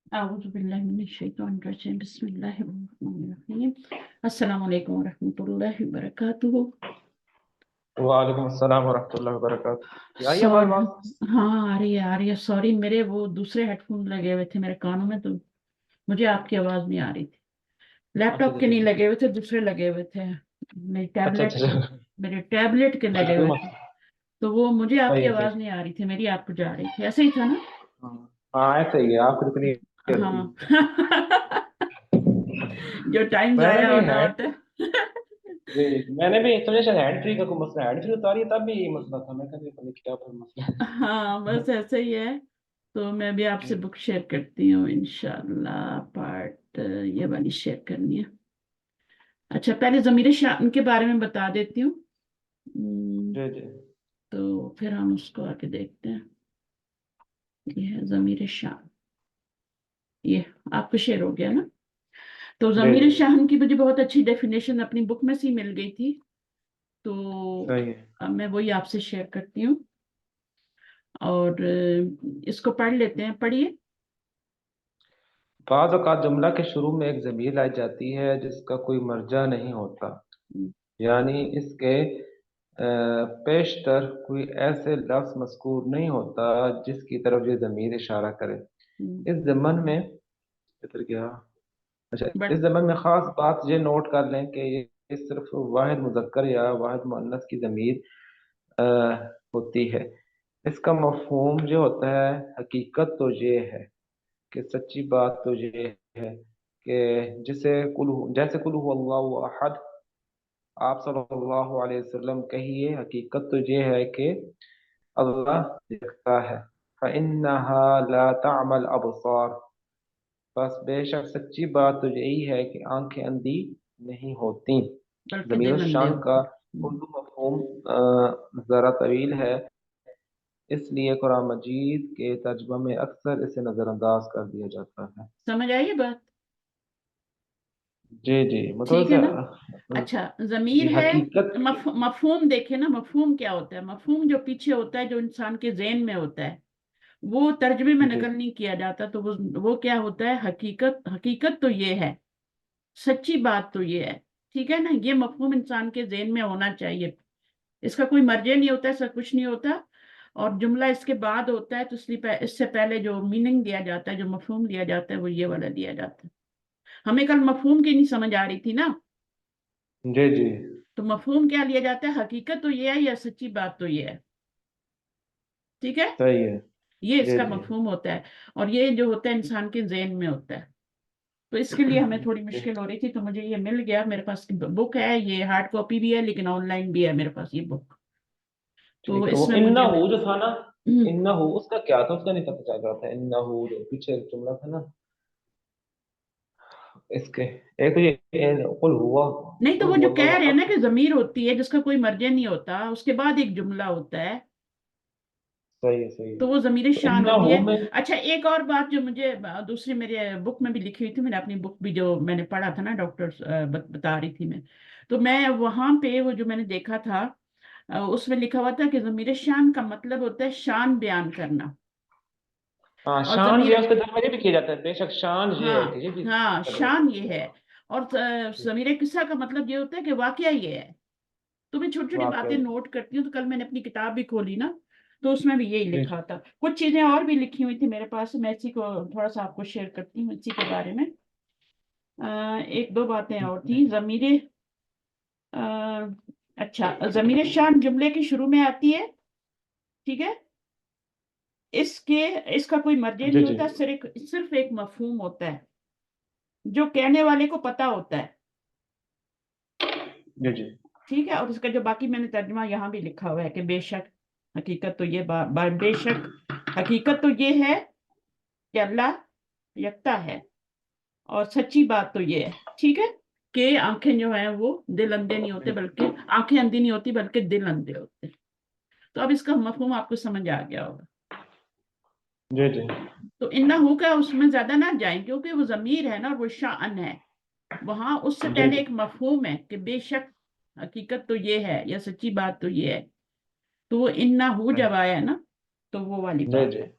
औज़ुबिल्लाहिमिनश्शैतानिर्रजीम बिस्मिल्लाहिर्रहमानिर्रहीम। अस्सलाम वालेकुम वरहमतुल्लाहि वबरकातुहू। वालेकुम अस्सलाम वरहमतुल्लाहि वबरकातुह। आई हमारे सॉरी, पास। हाँ आ रही है सॉरी, मेरे वो दूसरे हेडफोन लगे हुए थे मेरे कानों में, तो मुझे आपकी आवाज़ नहीं आ रही थी। अच्छा लैपटॉप अच्छा के नहीं अच्छा लगे हुए थे, दूसरे लगे हुए थे, मेरी अच्छा टैबलेट अच्छा के। अच्छा। मेरे टैबलेट के लगे कोई हुए थे, मसला। तो वो मुझे सही आपकी है सही आवाज़ है। नहीं आ रही थी, मेरी आपको जा रही थी, ऐसे ही था ना। हाँ हाँ, ऐसा ही है, आपको तो क्लियर थी। हाँ। जो टाइम मैंने जाया भी होना हैंड होता है। जी मैंने भी सोचा शायद हैंड फ्री का कोई मसला, हैंड फ्री उतारी तब भी यही मसला था। मैं कहा पता नहीं क्या फिर मसला हाँ बस है। ऐसे ही है। तो मैं भी आपसे बुक शेयर करती हूँ इंशाल्लाह, पार्ट ये वाली शेयर करनी है। अच्छा, पहले ज़मीर शान के बारे में बता देती हूँ। जी जी। तो फिर हम उसको आके देखते हैं। ये है ज़मीर शान, ये आपको शेयर हो गया ना। तो जी ज़मीर जी। शान की मुझे बहुत अच्छी डेफिनेशन अपनी बुक में से ही मिल गई थी, तो सही है। अब मैं वही आपसे शेयर करती हूँ। और इसको पढ़ लेते हैं, पढ़िए। बाज़ औक़ात जुमला के शुरू में एक ज़मीर लाई जाती है जिसका कोई मर्जा नहीं होता, यानी इसके पेशतर कोई ऐसे लफ्ज़ मज़कूर नहीं होता जिसकी तरफ ये ज़मीर इशारा करे। इस ज़मन में इधर गया। अच्छा, इस बट ज़मन में ख़ास बात ये नोट कर लें कि ये सिर्फ वाहिद मुज़क्कर या वाहिद मुअन्नस की ज़मीर होती है। इसका मफ़हूम जो होता है, हकीकत तो ये है कि सच्ची बात तो ये है कि जैसे कुल हुवल्लाहु अहद, आप सल्लल्लाहु अलैहि वसल्लम कहिए, हकीकत तो ये है कि अल्लाह दिखता है। फ़इन्नहा ला तअमल अबसार, बस बेशक सच्ची बात तो यही है कि आंखें अंधी नहीं होती। बल्कि ज़मीर दिल अंधे शान का होते हैं। उर्दू मफ़हूम ज़रा तवील है, इसलिए कुरान मजीद के तर्जुमा में अक्सर इसे नज़रअंदाज कर दिया जाता है। समझ आई ये बात? जी जी, मतलब ठीक है ना। ऐसा। अच्छा, जमीर जी है। हकीकत। मफहूम देखे ना, मफहूम क्या होता है? मफहूम जो पीछे होता है, जो इंसान के ज़हन में होता है, वो तर्जमे में जी नकल नहीं किया जाता, तो वो क्या होता है? हकीकत। हकीकत तो ये है, सच्ची बात तो ये है। ठीक है ना, ये मफहूम इंसान के ज़हन में होना चाहिए। इसका कोई मर्जे नहीं होता, ऐसा कुछ नहीं होता। और जुमला इसके बाद होता है, तो इसलिए इससे पहले जो मीनिंग दिया जाता है, जो मफहूम दिया जाता है, वो ये वाला दिया जाता है। हमें कल मफहूम की नहीं समझ आ रही थी ना। जी जी। तो मफहूम क्या लिया जाता है? हकीकत तो ये है या सच्ची बात तो ये है। ठीक है, सही है। ये जी इसका जी। मफहूम होता है। और ये जो होता है इंसान के ज़हन में होता है। तो इसके लिए हमें थोड़ी मुश्किल हो रही थी, तो मुझे ये मिल गया। मेरे पास बुक है, ये हार्ड कॉपी भी है, लेकिन ऑनलाइन भी है मेरे पास ये बुक। तो ठीक, तो वो इसमें इन्ना मुझे हो जो था ना, इन्ना हो उसका क्या था, उसका नहीं पता चल रहा था। इन्ना हो जो पीछे जुमला था ना इसके, एक तो ये नहीं, तो कुल वो जो हुआ कह अल्लाहु रहे हैं ना अहद। कि जमीर होती है जिसका कोई मर्जा नहीं होता, उसके बाद एक जुमला होता है, सही है सही है। तो वो जमीर तो शान इन्ना होती है। हो में। अच्छा, एक और बात जो मुझे दूसरी मेरे बुक में भी लिखी हुई थी, मैंने अपनी बुक भी जो मैंने पढ़ा था ना, डॉक्टर बता रही थी मैं, तो मैं वहां पे वो जो मैंने देखा था, उसमें लिखा हुआ था कि जमीर शान का मतलब होता है शान बयान करना। हाँ, और शान ये जमीर, उसके दर में ये भी किया जाता है, बेशक शान ये है हाँ कि ये भी हाँ, करो। शान ये है। और जमीर किस्सा का मतलब ये होता है कि वाकया ये है। तो मैं छोटी छोटी बातें वाकई। नोट करती हूँ, तो कल मैंने अपनी किताब भी खोली ना, तो उसमें भी यही जी लिखा था। कुछ चीजें और भी लिखी हुई थी मेरे पास, मैं इसी को थोड़ा सा आपको शेयर करती हूँ इसी के बारे में। एक दो बातें और थी। जमीरे अच्छा, जमीर शान जुमले के शुरू में आती है। ठीक है, इसके इसका कोई मर्जे जी नहीं जी होता, सिर्फ सिर्फ एक मफहूम होता है जो कहने वाले को पता होता है। जी जी। ठीक है, और इसका जो बाकी मैंने तर्जुमा यहाँ भी लिखा हुआ है कि बेशक हकीकत तो ये बेशक हकीकत तो ये है कि अल्लाह यकता है, और सच्ची बात तो ये है, ठीक है, कि आंखें जो हैं वो दिल अंधे नहीं होते, बल्कि आंखें अंधी नहीं होती बल्कि दिल अंधे होते हैं। तो अब इसका मफहूम आपको समझ आ गया होगा। जी जी। तो इन्ना हु का उसमें ज्यादा ना जाए, क्योंकि वो जमीर है ना, और वो शान है। वहां उससे जी पहले जी। एक मफहूम है कि बेशक हकीकत तो ये है या सच्ची बात तो ये है। तो वो इन्ना हु जब आया ना, तो वो वाली जी बात जी। है।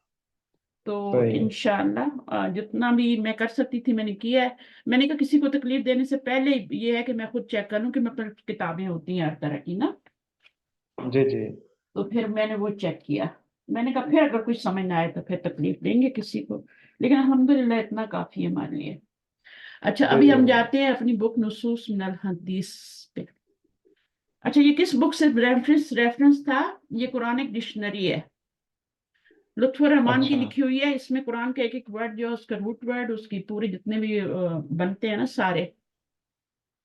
तो सही है। इंशाल्लाह जितना भी मैं कर सकती थी मैंने किया है। मैंने कहा किसी को तकलीफ देने से पहले ये है कि मैं खुद चेक करूं कि मेरे पास किताबें होती हैं हर तरह की ना। जी जी। तो फिर मैंने वो चेक किया। मैंने कहा फिर अगर कुछ समझ ना आए तो फिर तकलीफ देंगे किसी को, लेकिन अल्हम्दुलिल्लाह इतना काफी है हमारे लिए। अच्छा, जी अभी जी। हम जाते हैं अपनी बुक नुसूस मिनल हदीस पे। अच्छा, ये किस बुक से रेफरेंस रेफरेंस था? ये कुरानिक डिक्शनरी है, लुत्फुर रहमान की अच्छा। लिखी हुई है। इसमें कुरान का एक एक वर्ड जो है उसका रूट वर्ड, उसकी पूरी जितने भी बनते हैं ना सारे,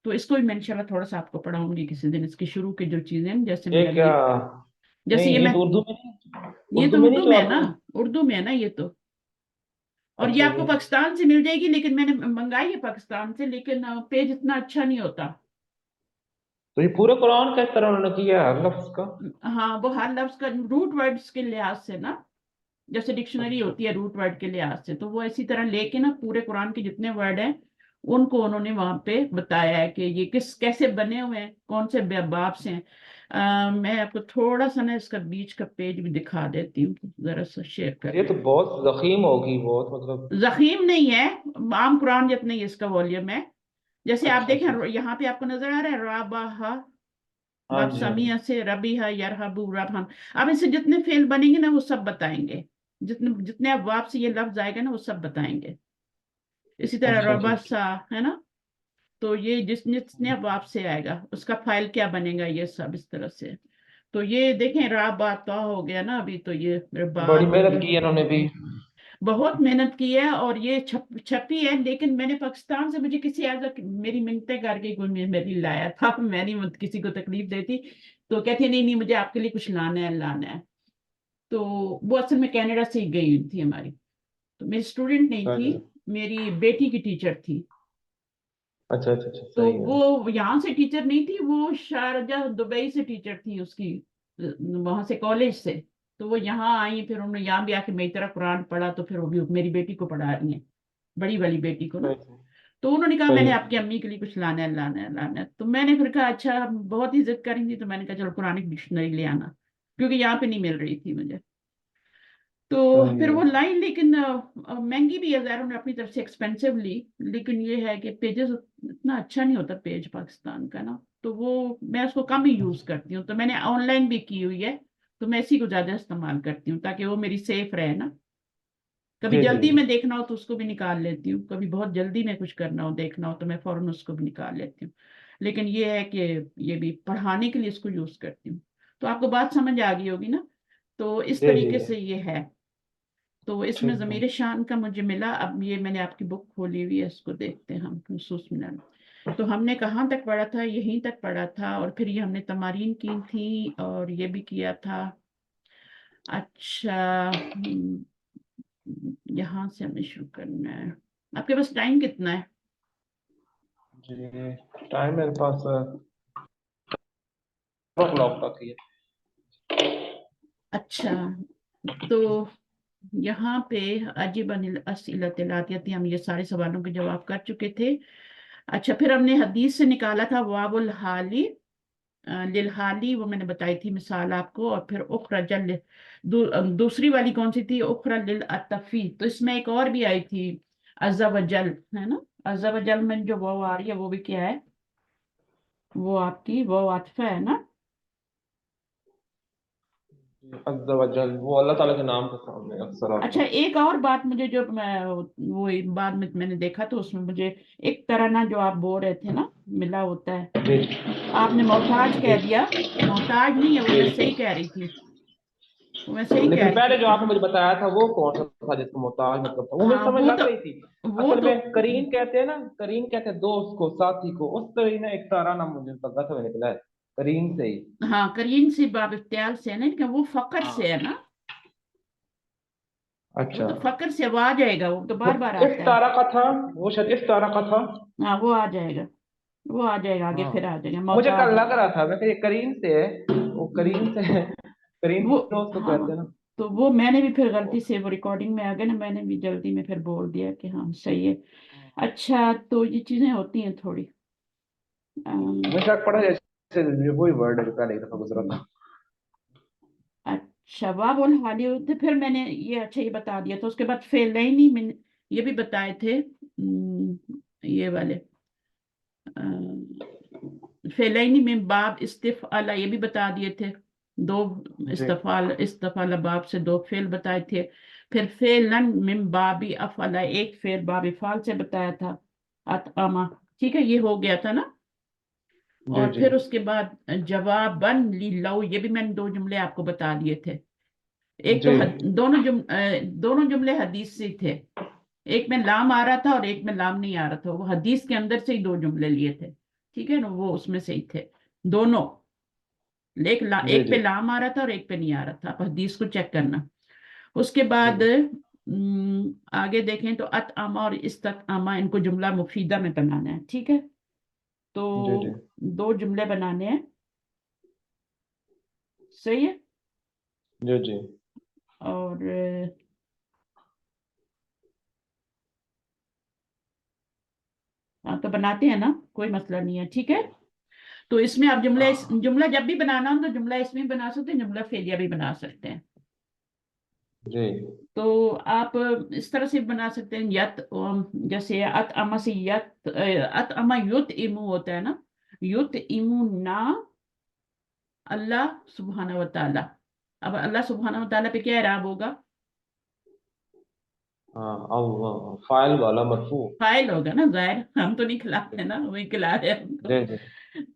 तो इसको भी मैं इंशाल्लाह थोड़ा सा आपको पढ़ाऊंगी किसी दिन, इसकी शुरू की जो चीजें हैं, जैसे ये मैंने क्या? अभी, जैसे नहीं, ये ये मैं, तो उर्दू में नहीं, ये तो उर्दू में नहीं उर्दू जो में है ना, आपने। उर्दू में है ना ये तो। और ये अच्छा आपको जी। पाकिस्तान से मिल जाएगी, लेकिन मैंने मंगाई है पाकिस्तान से, लेकिन पेज इतना अच्छा नहीं होता। तो ये पूरे कुरान का इस तरह उन्होंने किया है हर लफ्ज का? हाँ, वो हर लफ्ज का रूट वर्ड्स के लिहाज से ना, जैसे डिक्शनरी अच्छा होती है रूट वर्ड के लिहाज से, तो वो इसी तरह लेके ना पूरे कुरान के जितने वर्ड हैं उनको उन्होंने वहां पे बताया है कि ये किस कैसे बने हुए हैं, कौन से बाब से हैं। मैं आपको थोड़ा सा ना इसका बीच का पेज भी दिखा देती हूँ, जरा सा शेयर कर ये ले। तो बहुत जखीम होगी, बहुत मतलब। जखीम नहीं है, आम कुरान जितना ही इसका वॉल्यूम है। जैसे आप अच्छा देखें, अच्छा। यहाँ पे आपको नजर आ रहा है राबा, हाँ बाप जी हाँ जी। समिया से रबीहा यरहबू रबहन। अब इससे जितने फेल बनेंगे ना वो सब बताएंगे, जितने जितने अब वाप से ये लफ्ज आएगा ना वो सब बताएंगे। इसी तरह अच्छा जी। रबसा है ना, तो ये जिसने अब वाप से आएगा उसका फाइल क्या बनेगा, ये सब इस तरह से। तो ये देखें राबाता हो गया ना, अभी तो ये बड़ी बात मेहनत होगी। की है इन्होंने भी। बहुत मेहनत की है, और ये छपी है, लेकिन मैंने पाकिस्तान से, मुझे किसी ऐसा मेरी मिन्नतें करके कोई मेरी लाया था, मैं नहीं किसी को तकलीफ देती। तो कहती है नहीं नहीं मुझे आपके लिए कुछ लाना है लाना है। तो वो असल में कनाडा से ही गई हुई थी हमारी, तो मेरी स्टूडेंट नहीं सही थी, है। मेरी बेटी की टीचर थी। अच्छा अच्छा अच्छा, तो सही है। वो यहाँ से टीचर नहीं थी, वो शारजा दुबई से टीचर थी उसकी, वहां से कॉलेज से। तो वो यहाँ आई, फिर उन्होंने यहाँ भी आके मेरी तरह कुरान पढ़ा, तो फिर वो भी मेरी बेटी को पढ़ा रही हैं, बड़ी वाली बेटी को ना। सही है। तो उन्होंने कहा सही मैंने है। आपकी अम्मी के लिए कुछ लाना है लाना है लाना है। तो मैंने फिर कहा अच्छा, बहुत ही जिद करेंगी, तो मैंने कहा चलो कुरानिक डिक्शनरी ले आना, क्योंकि यहाँ पे नहीं मिल रही थी मुझे। तो सही फिर है। वो लाइन, लेकिन महंगी भी है, ज़ाहिर उन्होंने अपनी तरफ से एक्सपेंसिव ली, लेकिन ये है कि पेजेस इतना अच्छा नहीं होता पेज पाकिस्तान का ना, तो वो मैं उसको कम ही यूज करती हूँ। तो मैंने ऑनलाइन भी की हुई है, तो मैं इसी को ज्यादा इस्तेमाल करती हूँ ताकि वो मेरी सेफ रहे ना। कभी जी जी। जल्दी में देखना हो तो उसको भी निकाल लेती हूँ, कभी बहुत जल्दी में कुछ करना हो देखना हो तो मैं फौरन उसको भी निकाल लेती हूँ। लेकिन ये है कि ये भी पढ़ाने के लिए इसको यूज करती हूँ। तो आपको बात समझ आ गई होगी ना। तो इस जी जी। तरीके से ये है। तो इसमें ठीक है। ज़मीर शान का मुझे मिला। अब ये मैंने आपकी बुक खोली हुई है, इसको देखते हैं हम नुसूस मिनल। तो हमने कहाँ तक पढ़ा था? यहीं तक पढ़ा था, और फिर ये हमने तमारीन की थी और ये भी किया था। अच्छा, यहाँ से हमें शुरू करना है। आपके पास टाइम कितना है? जी, टाइम मेरे पास क्लॉक तक ही है। अच्छा, तो यहाँ पे अजीब अनिल असीलतिल आतियती, हम ये सारे सवालों के जवाब कर चुके थे। अच्छा, फिर हमने हदीस से निकाला था वाबुल हाली, लिलहाली, वो मैंने बताई थी मिसाल आपको। और फिर उखरा जल दूसरी वाली कौन सी थी? उखरा लिल अतफी। तो इसमें एक और भी आई थी, अज़्ज़ा वजल, है ना। अज़्ज़ा वजल में जो वो आ रही है वो भी क्या है? वो आपकी वो आतिफा है ना। अज़्ज़ा वजल वो अल्लाह ताला के नाम के सामने अक्सर अच्छा, आता है। एक और बात मुझे जो मैं वो एक बाद में मैंने देखा, तो उसमें मुझे एक तरह ना जो आप बोल रहे थे ना, मिला होता है। जी आपने मोहताज कह जी दिया, मोहताज नहीं है वो, मैं सही जी। कह रही थी, वो मैं सही कह लेकिन रही थी पहले जो कि आपने मुझे बताया था वो कौन सा था जिसको मोहताज मतलब था, वो मुझे हाँ समझ वो लग तो, रही थी। वो असल तो में करीन कहते हैं ना, करीन कहते हैं दोस्त को, साथी को, उस तरह ना एक तारा नाम मुझे लगा था, मैंने निकला है करीन से ही। हाँ करीन से बाब इख्तियार से है ना, लेकिन वो फकर से है हाँ। ना। वो अच्छा। तो फकर से अब आ जाएगा, वो तो वो बार बार इस आता है। तारा का था, वो शायद इस तारा का था। हाँ वो आ जाएगा, वो आ जाएगा आगे, हाँ, फिर आ जाएगा मुझे कल मोहताज। लग रहा था मैं कि ये करीन से है, वो करीन हम्म, से करीन वो, दोस्त को कहते हाँ, हैं ना। तो वो मैंने भी फिर गलती से, वो रिकॉर्डिंग में आ गया ना, मैंने भी जल्दी में फिर बोल दिया कि हाँ सही है। अच्छा, तो ये चीजें होती हैं थोड़ी। अम, मुझे शक पड़ा जैसे ये वही वर्ड है जो पहले एक दफा गुजरा था। शवाब और हाली होते, फिर मैंने ये अच्छा ये बता दिया था। उसके बाद फेलैनी मैंने ये भी बताए थे, ये वाले फेलैनी में बाब इस्तिफाला ये भी बता दिए थे। दो जी इस्तफाला बाब से दो फेल बताए थे। फिर फेलन मिन बाबी अफला एक फेल बाब फाल से बताया था। अतअमा, ठीक है, ये हो गया था ना। जी और जी फिर उसके बाद जवाबन लिलौ ये भी मैंने दो जुमले आपको बता दिए थे। एक तो जी दोनों जुमले हदीस से थे। एक में लाम आ रहा था और एक में लाम नहीं आ रहा था, वो हदीस के अंदर से ही दो जुमले लिए थे, ठीक है ना, वो उसमें से ही थे दोनों। जी एक पे जी लाम आ रहा था और एक पे नहीं आ रहा था, आप हदीस को चेक करना। उसके जी बाद आगे देखें तो अत आमा और इस्तत आमा इनको जुमला मुफीदा में बनाना है, ठीक है। जी जी तो दो जुमले बनाने हैं, सही है। जी जी और हाँ, तो बनाते हैं ना, कोई मसला नहीं है, ठीक है। तो इसमें आप जुमला जब भी बनाना हो तो जुमला इसमें भी बना सकते हैं, जुमला फेलिया भी बना सकते हैं। जी तो आप इस तरह से बना सकते हैं, जैसे अत अमा से अत अमा युत इमू होता है ना, युत इमू ना अल्लाह सुबहाना व ताला। अब अल्लाह सुबहाना व ताला पे क्या इराब होगा? हाँ अल्लाह फाइल वाला मरफू फाइल होगा ना, जाहिर, हम तो नहीं खिलाते ना, वही खिला रहे हैं हमको। जी जी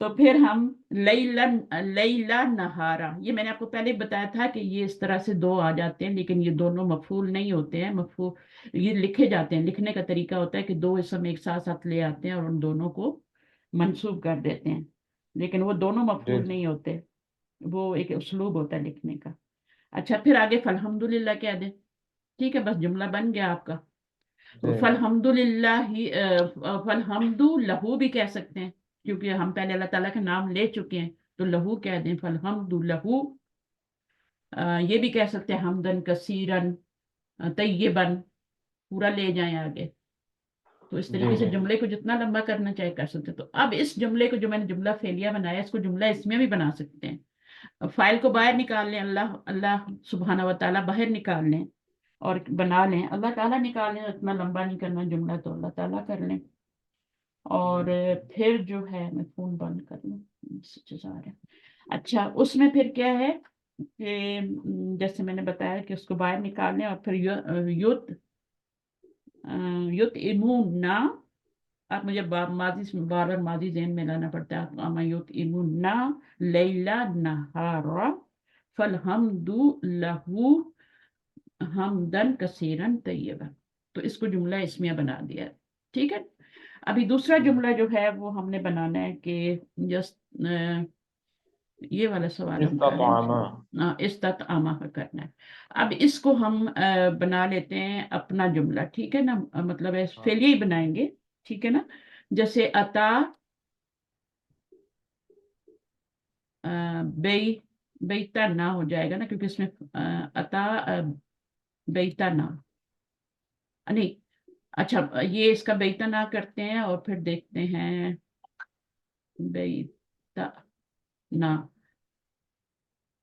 तो फिर हम लैला लैला नहारा, ये मैंने आपको पहले ही बताया था कि ये इस तरह से दो आ जाते हैं, लेकिन ये दोनों मफूल नहीं होते हैं। मफूल ये लिखे जाते हैं, लिखने का तरीका होता है कि दो इसम एक साथ साथ ले आते हैं और उन दोनों को मंसूब कर देते हैं, लेकिन वो दोनों जी मफूल नहीं होते। वो एक उसलूब होता है लिखने का। अच्छा, फिर आगे फल्हम्दुलिल्लाह कह दे, ठीक है, बस जुमला बन गया आपका। तो जी फल्हम्दुलिल्लाह ही फल्हम्दु लहू भी कह सकते हैं, क्योंकि हम पहले अल्लाह ताला का नाम ले चुके हैं, तो लहू कह दें, फल्हम्दु लहू। ये भी कह सकते हैं हमदन कसीरन तय्यबन, पूरा ले जाएं आगे। तो इस जी तरीके से जी जुमले को जितना लंबा करना चाहे कर सकते हैं। तो अब इस जुमले को जो मैंने जुमला फेलिया बनाया, इसको जुमला इसमें भी बना सकते हैं। अब फाइल को बाहर निकाल लें, अल्लाह अल्लाह सुबहाना व ताला बाहर निकाल लें और बना लें, अल्लाह ताला निकाल लें, इतना लंबा नहीं करना जुमला, तो अल्लाह ताला कर लें। और फिर जो है, मैं फोन बंद कर लूँ, मैसेजेस आ रहे हैं। अच्छा, उसमें फिर क्या है कि जैसे मैंने बताया कि उसको बाहर निकाल लें और फिर युत युत इमुना। आप मुझे माजी से बार बार माजी ज़हन में लाना पड़ता है। अमा युत इमुना लैला नहारा फलहम्दु लहू हमदन कसीरन तय्यबा। तो इसको जुमला इसमें बना दिया है, ठीक है। अभी दूसरा जुमला जो है वो हमने बनाना है कि जस्ट ये वाला सवाल हम कर लें, इस्तातामा इस्तत आमा का करना है। अब इसको हम बना लेते हैं अपना जुमला, ठीक है ना, मतलब है हाँ फेलिए ही बनाएंगे, ठीक है ना। जैसे अता अ, बेई बेईता ना हो जाएगा ना, क्योंकि इसमें अता बेईता ना, नहीं, अच्छा, ये इसका बेईता ना करते हैं और फिर देखते हैं बेईता ना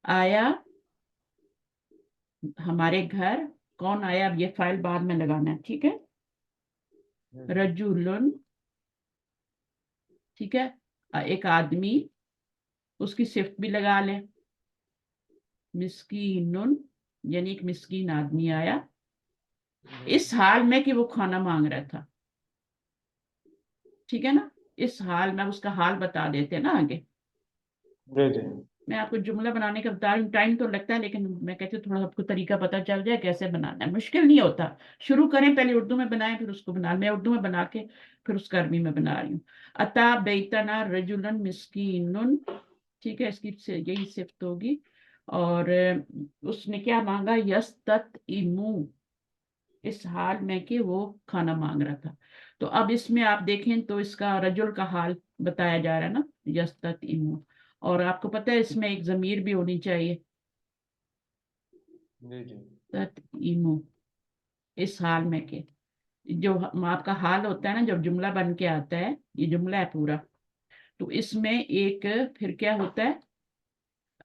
आया हमारे घर। कौन आया? अब ये फाइल बाद में लगाना है, ठीक है। जी जी रजुलन, ठीक है, एक आदमी, उसकी सिफ्त भी लगा लें। मिस्कीनुन, यानी एक मिस्कीन आदमी आया, इस हाल में कि वो खाना मांग रहा था, ठीक है ना। इस हाल में उसका हाल बता देते हैं ना आगे। जी जी मैं आपको जुमला बनाने का बता रही हूँ, टाइम तो लगता है, लेकिन मैं कहती हूँ थोड़ा आपको तरीका पता चल जाए कैसे बनाना है, मुश्किल नहीं होता। शुरू करें, पहले उर्दू में बनाएं फिर उसको बना, मैं उर्दू में बना के फिर उसका अरबी में बना रही हूँ। अता बेतना रजुलन मिस्कीनुन, ठीक है, इसकी से यही सिफ्त होगी। और उसने क्या मांगा? यस्तत इमू, इस हाल में कि वो खाना मांग रहा था। तो अब इसमें आप देखें तो इसका रजुल का हाल बताया जा रहा है ना, यस्तत इमू। और आपको पता है इसमें एक जमीर भी होनी चाहिए, जी जी तत इमू, इस हाल में के, जो आपका हाल होता है ना जब जुमला बन के आता है, ये जुमला है पूरा, तो इसमें एक फिर क्या होता है,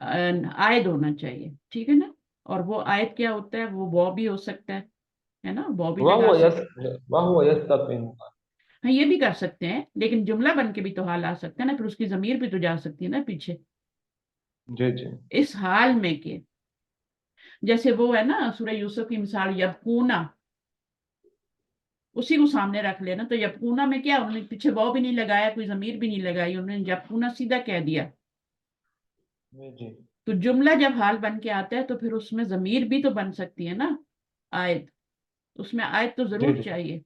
आयद होना चाहिए, ठीक है ना। और वो आयत क्या होता है, वो भी हो सकता है ना, वो भी लगा वह यस सकते। वह यस्ततिम। हाँ ये भी कर सकते हैं, लेकिन जुमला बन के भी तो हाल आ सकता है ना, फिर उसकी जमीर भी तो जा सकती है ना पीछे, जी जी इस हाल में के। जैसे वो है ना सूरह यूसुफ की मिसाल, यबकूना, उसी को सामने रख लेना, तो यबकूना में क्या, उन्होंने पीछे वाव भी नहीं लगाया, कोई जमीर भी नहीं लगाई, उन्होंने यबकूना सीधा कह दिया। जी जी तो जुमला जब हाल बन के आता है तो फिर उसमें जमीर भी तो बन सकती है ना, आयत, उसमें आयत तो जी जरूर जी चाहिए,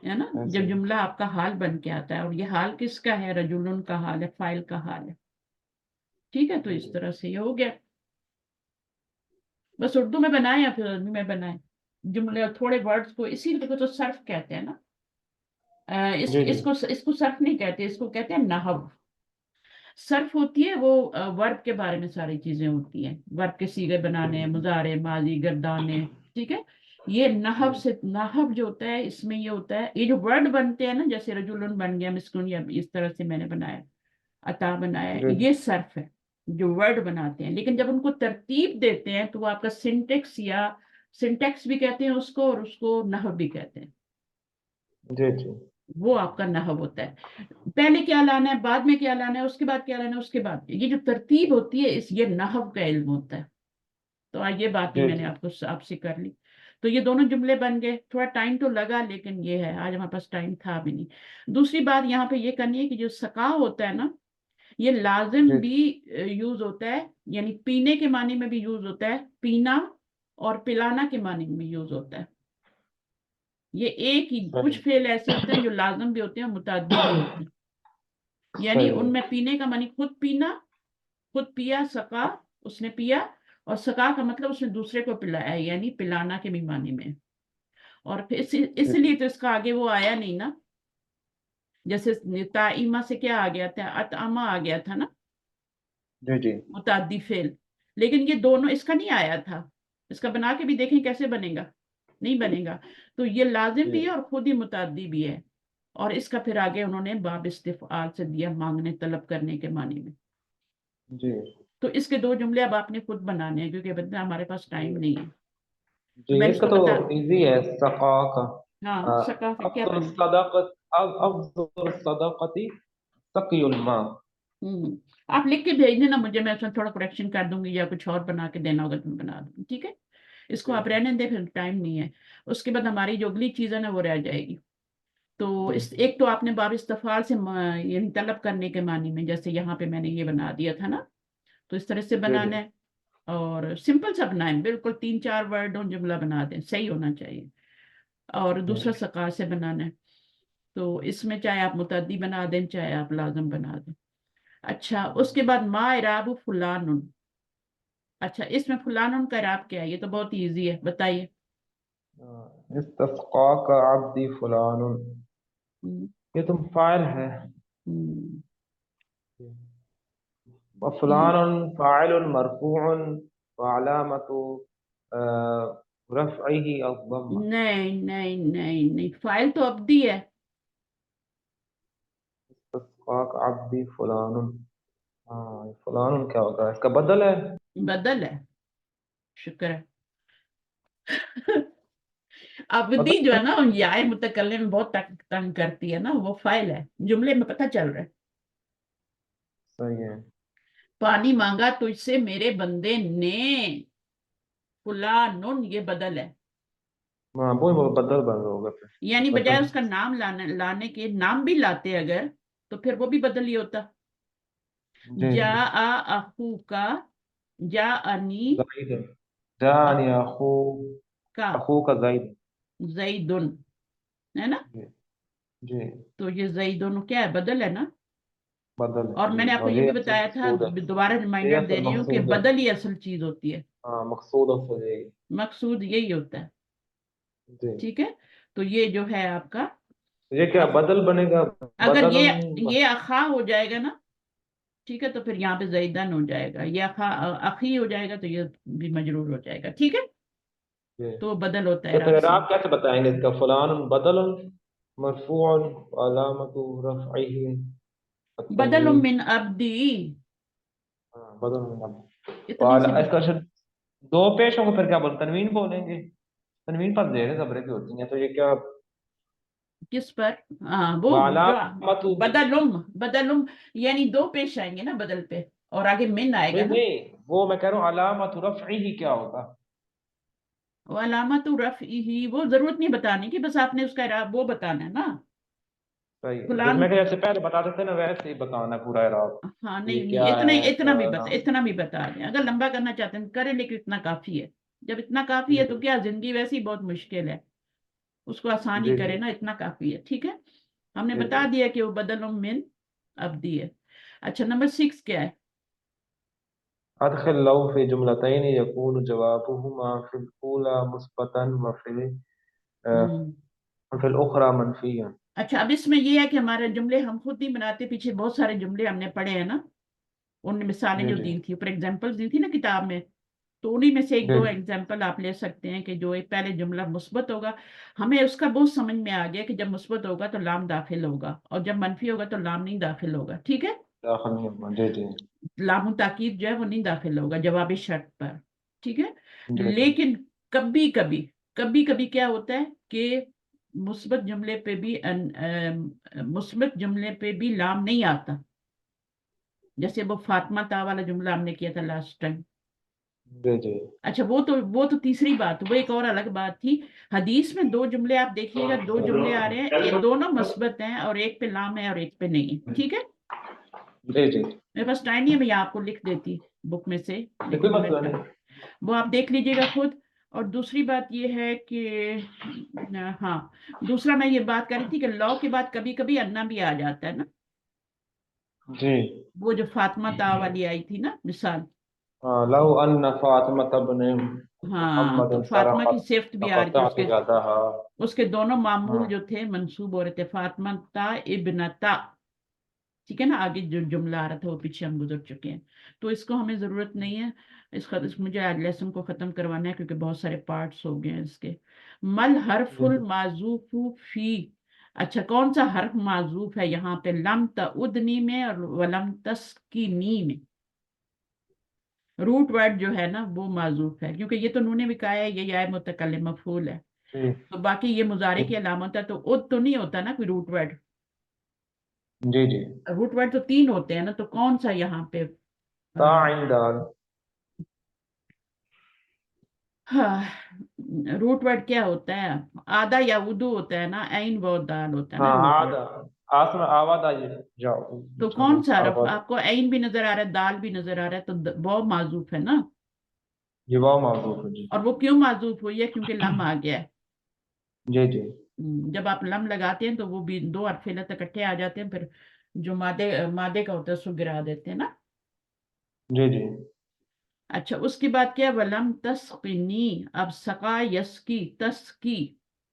है ना, ऐसे जब ही। जुमला आपका हाल बन के आता है। और ये हाल किसका है, रजुलन का हाल है, फाइल का हाल है। ठीक है, तो जी इस जी तरह से ये हो गया। बस उर्दू में बनाए या फिर अरबी में बनाए, जुमले थोड़े वर्ड्स को, इसी को तो सर्फ कहते हैं ना। जी जी इसको इसको सर्फ नहीं कहते, इसको कहते हैं नहव। सर्फ होती है वो वर्ब के बारे में सारी चीजें होती हैं, वर्ब के सीगे बनाने, मुजारे, माजी, गर्दाने। ठीक है, ये नहव जी से, नहव जो होता है इसमें ये होता है, ये जो वर्ड बनते हैं ना, जैसे रजुलन बन गया, मिस्कुन, या इस तरह से मैंने बनाया, अता बनाया, जी जी ये सर्फ है, जो वर्ड बनाते हैं। लेकिन जब उनको तरतीब देते हैं तो वो आपका सिंटेक्स, या सिंटेक्स भी कहते हैं उसको, और उसको नहव भी कहते हैं। जी जी वो आपका नहव होता है, पहले क्या लाना है, बाद में क्या लाना है, उसके बाद क्या लाना है, उसके बाद, ये जो तरतीब होती है, इस ये नहव का इल्म होता है। तो आज ये बात भी जी मैंने जी आपको आपसे कर ली। तो ये दोनों जुमले बन गए, थोड़ा टाइम तो लगा, लेकिन ये है, आज हमारे पास टाइम था भी नहीं। दूसरी बात यहाँ पे ये करनी है कि जो सका होता है ना, ये लाजिम जी भी यूज होता है, यानी पीने के मानी में भी यूज होता है, पीना, और पिलाना के मानी में भी यूज होता है। ये एक ही, कुछ सही फेल ऐसे होते हैं जो लाजम भी होते हैं, मुतअद्दी भी होते हैं। यानी सही उनमें पीने का मानी खुद पीना, खुद पिया, सका, उसने पिया, और सका का मतलब उसने दूसरे को पिलाया, यानी पिलाना के भी मानी में। और फिर जी जी इसलिए तो इसका आगे वो आया नहीं ना, जैसे ताइमा से क्या आ गया था, अतआमा आ गया था ना, जी जी मुतअद्दी फेल। लेकिन ये दोनों इसका नहीं आया था, इसका बना के भी देखें कैसे बनेगा, नहीं बनेगा। तो ये लाजिम भी है और खुद ही मुतअद्दी भी है। और इसका फिर आगे उन्होंने बाब इस्तिफआल से दिया, मांगने, तलब करने के मानी में। जी तो इसके दो जुमले अब आपने खुद बनाने हैं, क्योंकि बता हमारे पास टाइम नहीं है। तो जी मैं इसका इसको तो बता, इजी है सका का। हाँ सका फिर क्या अफजल बने। सदाकत अफजल सदाकती सक़ीउल माँ। हम्म, आप लिख के भेज देना मुझे, मैं उसमें थोड़ा करेक्शन कर दूंगी, या कुछ और बना के देना होगा तो मैं बना दूंगी, ठीक है। इसको जी आप रहने दें, फिर टाइम नहीं है। उसके बाद हमारी जो अगली चीज है ना वो रह जाएगी। तो जी इस एक तो आपने बाब इस्तफाल से यानी तलब करने के मानी में, जैसे यहाँ पे मैंने ये बना दिया था ना, तो इस तरह से जी जी बनाना है। और सिंपल सा बनाए, बिल्कुल 3-4 वर्ड हो, जुमला बना दें, सही होना चाहिए। और दूसरा जी सकार से बनाना है। तो इसमें चाहे आप मुतद्दी बना दें, चाहे आप लाजम बना दें। अच्छा, उसके बाद मा इराबु फुलानुन। अच्छा, इसमें फुलानुन का इराब क्या है, ये तो बहुत इजी है, बताइए। इस्तस्का का अब्दी फुलानुन। हम्म, ये तुम फाइल है। हम्म, हम्म, वफुलानुन फाइलुन मरफूउन वअलामतु रफ़इही अल-ज़म्मा। नहीं नहीं नहीं नहीं, फाइल तो अब्दी है। इस्तस्का का अब्दी फुलानुन। हाँ फुलानुन क्या होता है, इसका बदल है। बदल है, शुक्र है। अब्दी जो बदल है ना, याए मुतकल्लिम में बहुत तंग करती है ना, वो फाइल है, जुमले में पता चल रहा है। सही है। पानी मांगा तुझसे मेरे बंदे ने, फुलानुन ये बदल है। हाँ वो बदल बन होगा फिर। यानी बजाय बदल। उसका नाम लाने के, नाम भी लाते अगर, तो फिर वो भी बदल ही होता। जी जा जी आ अखू का, जा अनी जाहिद है। जानी अखू। का, अखू का जाहिद। जईदुन, है ना। जी जी तो ये जईदुन क्या है, बदल है ना। बदल और जी। मैंने आपको और ये ये भी असल बताया था, मकसूद है। दोबारा ये रिमाइंडर दे असल रही हूँ कि मकसूद है। बदल ही असल चीज होती है। हाँ मकसूद असल है। मकसूद यही होता है। जी। ठीक है, तो ये जो है आपका, तो ये क्या अब बदल बनेगा। अगर बदल। ये अखा हो जाएगा ना, ठीक है, तो फिर यहाँ पे जईदन हो जाएगा, ये अखा, अखी हो जाएगा, तो ये भी मजरूर हो जाएगा, ठीक है। जी। तो बदल होता है तो रब फिर से। आप कैसे बताएंगे इसका फलान बदल मरफून अलामतु रफ़इही बदल अत्तनवीन। मिन अब्दी, हाँ बदल। इतनी सी वाला इसका दो पेश होंगे फिर क्या बोल, तनवीन बोलेंगे। तनवीन पर जेर ज़बर की होती हैं, तो ये क्या। किस पर? हाँ वो जो वालामतु। बदलुम, बदलुम यानी दो पेश आएंगे ना बदल पे, और आगे मिन आएगा नहीं ना। नहीं, वो मैं कह रहा हूँ अलामतु रफ़ई ही क्या होगा। वो अलामत रफ ही, वो जरूरत नहीं बताने की, बस आपने उसका वो बताना है ना। सही है, जैसे फलान, मैं जैसे पहले बता देते ना वैसे ही बताना पूरा इराब। हाँ ये नहीं नहीं, क्या इतना है इतना भी बता, फलाना। इतना भी बता दें, अगर लंबा करना चाहते हैं करें, लेकिन इतना काफी है। जब इतना काफी जी है तो क्या, जिंदगी वैसे ही बहुत मुश्किल है, उसको आसान ही जी करे जी ना, इतना काफी है। ठीक है, हमने जी जी। बता दिया कि वो बदल मिन अब्दी है। अच्छा, नंबर 6 क्या है? अदखिल लौ फी जुमलतैन यकून जवाबुहुमा फिल ऊला मुस्बतन व हम्म। फिल उखरा मनफियन। अच्छा, अब इसमें ये है कि हमारे जुमले हम खुद नहीं बनाते, पीछे बहुत सारे जुमले हमने पढ़े हैं ना, उन मिसालें जी जो जी दी थी, फॉर एग्जाम्पल्स दी थी ना किताब में, तो उन्हीं में से एक जी दो एग्जाम्पल आप ले सकते हैं कि जो एक पहले जुमला मुस्बत होगा, हमें उसका बहुत समझ में आ गया कि जब मुस्बत होगा तो लाम दाखिल होगा, और जब मनफी होगा तो लाम नहीं दाखिल होगा। ठीक है, दाखिल नहीं हुआ, जी जी लाम ताकीद जो है वो नहीं दाखिल होगा जवाबी शर्त पर। ठीक है, जी जी लेकिन कभी कभी, कभी कभी क्या होता है कि मुस्बत जुमले पे भी मुस्बत जुमले पे भी लाम नहीं आता, जैसे वो फातिमा ता वाला जुमला हमने किया था लास्ट टाइम। जी जी। अच्छा, वो तो तीसरी बात, वो एक और अलग बात थी। हदीस में दो जुमले आप देखिएगा, दो जुमले आ रहे हैं, दोनों मुस्बत हैं, और एक पे लाम है और एक पे नहीं है। ठीक है, जी जी। मेरे पास टाइम नहीं है, मैं आपको लिख देती बुक में से, कोई लेकिन मैं मसला नहीं। वो आप देख लीजिएगा खुद। और दूसरी बात ये है कि हाँ, दूसरा मैं ये बात कर रही थी कि लॉ के बाद कभी कभी अन्ना भी आ जाता है ना, जी वो जो फातिमा ता वाली आई थी ना मिसाल। हाँ, लौ अन्न फातिमा बिन हाँ, तो मुहम्मद फातिमा की सरक़त सिफ्त भी आ रही थी, लक़तअतु उसके यदहा। उसके दोनों मामूल हाँ जो थे मंसूब हो रहे थे, फातिमा ता इब्नता। ठीक है ना, आगे जो जुमला आ रहा था वो पीछे हम गुजर चुके हैं, तो इसको हमें जरूरत नहीं है। मुझे आज लेसन को खत्म करवाना है, क्योंकि बहुत सारे पार्ट्स हो गए हैं इसके। मल जी हरफुल माजूफु फी। अच्छा, कौन सा हर्फ माजूफ है यहाँ पे? लम तउदनी में और वलम तस्कीनी में। रूट वर्ड जो है ना वो माजूफ है, क्योंकि ये तो नूने भी कहा है, ये या मुतकल्लिम मफूल है। जी तो बाकी ये मुजारे की अलामत है, तो उद तो नहीं होता ना कोई रूट वर्ड। जी जी। रूट वर्ड तो तीन होते हैं ना, तो कौन सा यहाँ पे? ताइन दाल। हाँ, रूट वर्ड क्या होता है? आधा या उदू होता है ना, ऐन बहुत दाल होता है हाँ ना रूट वर्ड। आदा। आसम आवादा ये जाओ। तो चलो कौन सा हरफ आवाज। आपको? ऐन भी नजर आ रहा है, दाल भी नजर आ रहा है, तो बहुत माजूफ है ना। ये वाव मौजूद है जी। और वो क्यों माजूफ हुई है? क्योंकि लम आ गया है। जी जी जब आप लम लगाते हैं तो वो भी दो हरफ इल्लत इकट्ठे आ जाते हैं, फिर जो मादे मादे का होता है उसको गिरा देते हैं ना। जी जी अच्छा, उसके बाद क्या? वलम तस्किनी। अब सका यसकी, तस्की,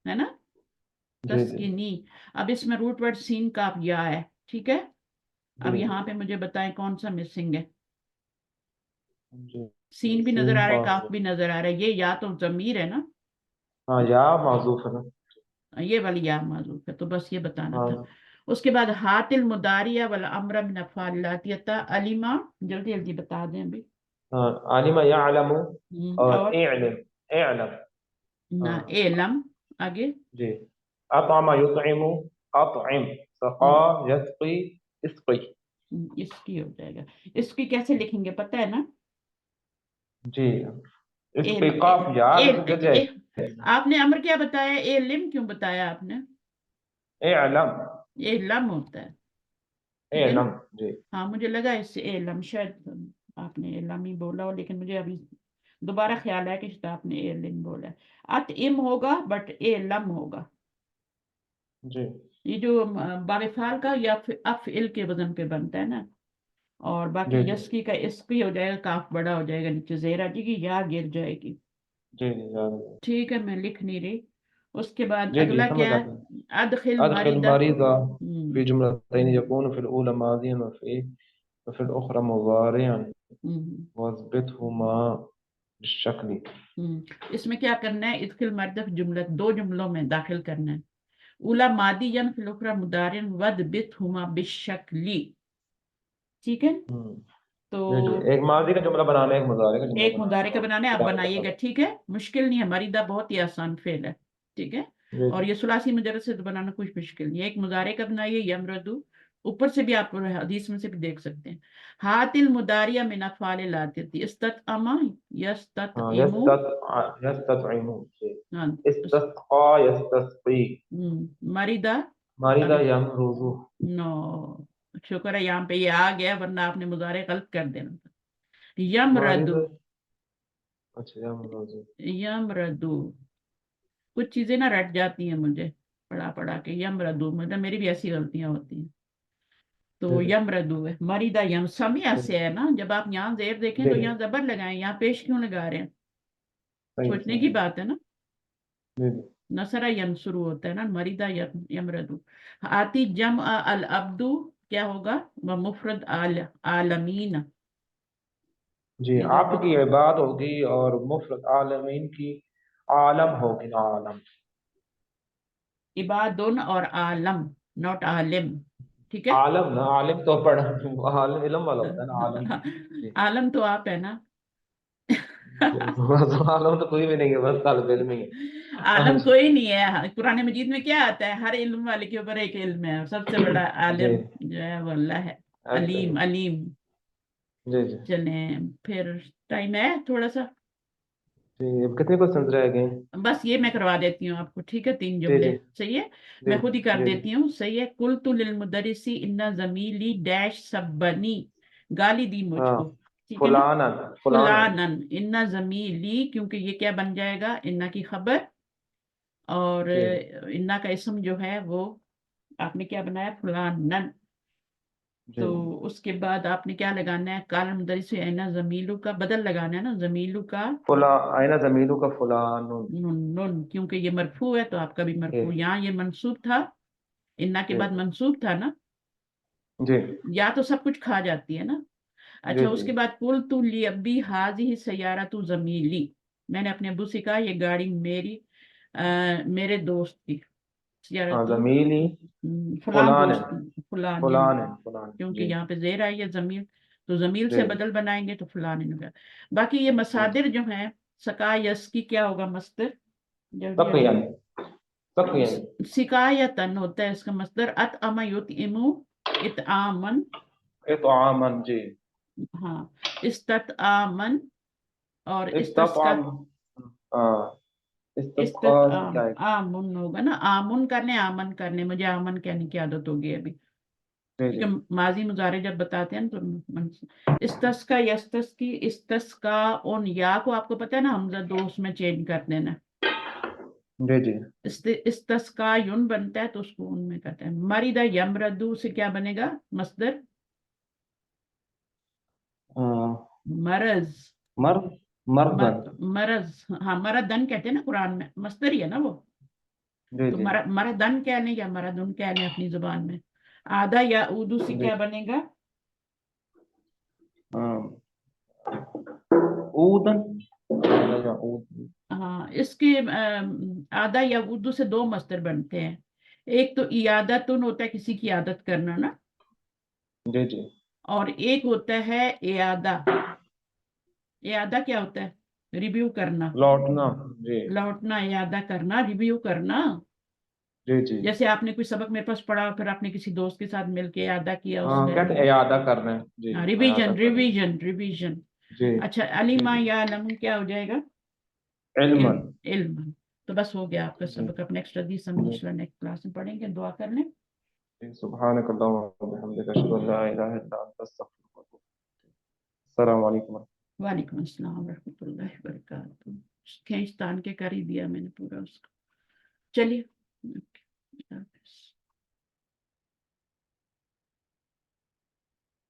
है ना, जी जी तस्किनी। अब इसमें रूट वर्ड सीन का अब या है। ठीक है, अब जी यहाँ पे मुझे बताएं कौन सा मिसिंग है? जी। सीन भी नजर सीन आ रहा है, काफ पास। भी नजर आ रहा है, ये या तो जमीर है ना, हाँ या मौजूद है ना। ये वाली या माजूफ है, तो बस ये बताना था। हाँ उसके बाद हातिल मुदारिया वाला अमर मिन अफ़आलियातियता अलीमा, जल्दी जल्दी बता दें अभी। हाँ, आलिमा यालमु और और इल्म। इल्म। ना, हाँ एलम, आगे। जी। अतअम युतइमु अतइम। सक़ा हम्म, यस्क़ी इस्क़ी। इसकी हो जाएगा। इसकी कैसे लिखेंगे पता है ना? जी। एल इस्क़ी ए, काफ या ए, किसी जगह। ए, आपने अमर क्या बताया? ए लिम क्यों बताया आपने? इल्म। ए लम होता है, ठीक है ना। इल्म। जी हाँ, मुझे लगा इससे ए लम, शायद आपने ए लम ही बोला हो, लेकिन मुझे अभी दोबारा ख्याल है कि शायद आपने ए लिम बोला है। अत इम होगा, बट ए लम होगा। जी ये जो बारिफाल का या फिर अफइल के वजन पे बनता है ना। और बाकी जी जी यस्की का इस्की हो जाएगा, काफ बड़ा हो जाएगा, नीचे जेर आ जाएगी, या गिर जाएगी। जी जी ठीक है, मैं लिख नहीं रही। उसके बाद जी जी अगला समझ क्या है? आता है। अदखिल أدخل मारिदा। مريض हम्म। في جملتين يكون في الأولى ماضيا وفي الأخرى مضارعا हम्म। واثبتهما بالشكل। इसमें क्या करना है? इदखिल मर्दफ जुमला दो जुमलों में दाखिल करना है। उला मादियन फिल उखरा मुदारिन वद बित हुमा बिशक्ली। ठीक है, हम्म, جی جی، तो ایک ماضی کا جملہ بنانا ہے، ایک مضارع کا جملہ एक بنانا मुदारे ہے का اور बनाने आप इरादे का बनाइएगा, फल। ठीक है, मुश्किल नहीं है, मरीदा बहुत ही आसान फेल है, ठीक है। जी और जी ये सुलासी मुजरद से तो बनाना कुछ मुश्किल नहीं है। एक मुदारे का बनाइए, यमरदू, ऊपर से भी आप हदीस में से भी देख सकते हैं। हातिल मुदारिया मिन अफ़आल लातिती इस्ततअमा हाँ, यस्ततइमु, यस्ततइमु जी, हाँ, इस्तस्क़ा यस्तस्क़ी, मरीदा, मारिदा अब यमरुज़ु। नो, शुक्र है यहाँ पे ये आ गया, वरना आपने मुजारे गलत कर देना था। यमरदू, मारिदा, अच्छा यमरुज़ु। यमरदू, कुछ चीजें ना रट जाती हैं मुझे पढ़ा पढ़ा के, यमरदू, मतलब मेरी भी ऐसी गलतियां होती हैं। तो जी जी यमरदू है, मरीदा यम, समिया जी से है ना, जब आप यहाँ जेर देखें जी तो जी, यहाँ जबर लगाएं, यहाँ पेश क्यों लगा रहे हैं, सही सोचने सही की है। बात है ना। जी जी नसरा यंसुरू होता है ना, मरीदा यमरदू। आती जम अल अब्दू, क्या होगा, व मुफरद आल आलमीन, जी, ये दो आपकी इबाद होगी और मुफरद आलमीन की आलम होगी ना, आलम। इबादुन और आलम, नॉट आलिम, ठीक है। आलम ना, आलिम तो पढ़ा, आलम इल्म वाला होता है ना, आलम। जी आलम तो आप है ना। बस आलम तो कोई भी नहीं है, बस तालिब इल्म ही है। आलम अच्छा, कोई नहीं है, कुरान मजीद में क्या आता है, हर इल्म वाले के ऊपर एक इल्म है, सबसे बड़ा जी, आलिम जो है वो अल्लाह है। ऐसे ही। अलीम, अलीम। जी जी चले, फिर टाइम है थोड़ा सा, जी, अब कितने क्वेश्चन रह गए? बस ये मैं करवा देती हूँ आपको, ठीक है, 3 जी जुमले जी सही है, जी मैं खुद ही कर जी जी, देती हूँ, सही है। कुल तु लिल मुदरिसी इन्ना जमीली डैश सब्बनी, गाली दी हाँ, मुझको, ठीक है ना। फुलानन फुलानन। फुलानन, इन्ना जमीली, क्योंकि ये क्या बन जाएगा, इन्ना की खबर, और जी इन्ना का इसम जो है वो आपने क्या बनाया, फुलानन। जी, तो उसके बाद आपने क्या लगाना है, काल मुदरिस है ना, जमीलू का बदल लगाना है ना, जमीलू का फुला आइना जमीलू का फुलानुन। नुन, नुन, क्योंकि ये मरफू है तो आपका भी जी मरफू, यहाँ ये मंसूब था, इन्ना के जी बाद मंसूब था ना, जी या तो सब कुछ खा जाती है ना। जी अच्छा, जी, उसके बाद कुल तू ली अब्बी हाजी ही सयारा तू जमीली, मैंने अपने अब्बू से कहा ये गाड़ी मेरी, मेरे दोस्त की, सयारा हाँ, तू, जमीली फलां फुलानन दोस्त, फलानिन, फुलानन फुलान। क्योंकि जी यहाँ पे जेर आई है जमील, तो जमील जी से बदल बनाएंगे तो फलानिन होगा। बाकी ये जी, मसादिर जो है, सका यस की क्या होगा मस्दर, जल्दी आ तक़ियन जाओ। तक़ियन। सिकायतन होता है इसका मस्दर, अत अमा युतइमु इतआमन, इत्आमन जी, हाँ, इस्ततआमन, और इस्तस्का, इस्तताम, हाँ, इस्तस्का से इस्ततआम, क्या है? आमुन होगा ना, आमुन करने आमन करने, मुझे आमन कहने की आदत होगी अभी, जी जी क्योंकि माजी मुजारे जब बताते हैं ना तो इस्तस्का यस्तस्की, इस्तस्का उन, या को आपको पता है ना, हमजा दो उसमें चेंज कर देना, जी जी, इस्तस्का युन बनता है तो उसको उनमें करते हैं। मरिदा यमरदू से क्या बनेगा मस्दर, हाँ, मरज, मर्द मर्दन। मरज, हाँ, मरदन कहते हैं ना कुरान में, मस्दर ही है ना वो। जी तो जी मरदन कहने या मरदुन कहने अपनी जुबान में। आधा या उर्दू से जी, क्या बनेगा, हाँ, ऊदन या ऊद। हाँ, इसके आधा या उर्दू से दो मस्दर बनते हैं, एक तो इयादतुन होता है किसी की आदत करना ना, जी जी, और एक होता है इयादा। इयादा क्या होता है, रिव्यू करना, लौटना। जी लौटना, इयादा करना, रिव्यू करना। जी जी, जैसे आपने कोई सबक मेरे पास पढ़ा, फिर आपने किसी दोस्त के साथ मिलके इयादा किया, हाँ, उसने कहते हैं इयादा कर रहे हैं जी, हाँ, इयादा रिवीजन, कर रहे हैं। Revision, revision. जी अच्छा, जी अलीमा जी, या अलम क्या हो जाएगा, इल्मन। इल्म, इल्म। तो बस हो गया आपका जी सबक, अब नेक्स्ट हदीस हम जी इंशाल्लाह नेक्स्ट क्लास में पढ़ेंगे, दुआ कर लें। जी, सुब्हानक अल्लाहुम्मा व बिहम्दिक, अशहदु अन ला इलाहा इल्ला अंत, अस्तगफिरुका व अतूबु इलैक। अस्सलामु अलैकुम। वालेकुम अस्सलाम रहमतुल्लाहि व बरकातहू। खींच तान के कर ही दिया मैंने पूरा उसको, चलिए।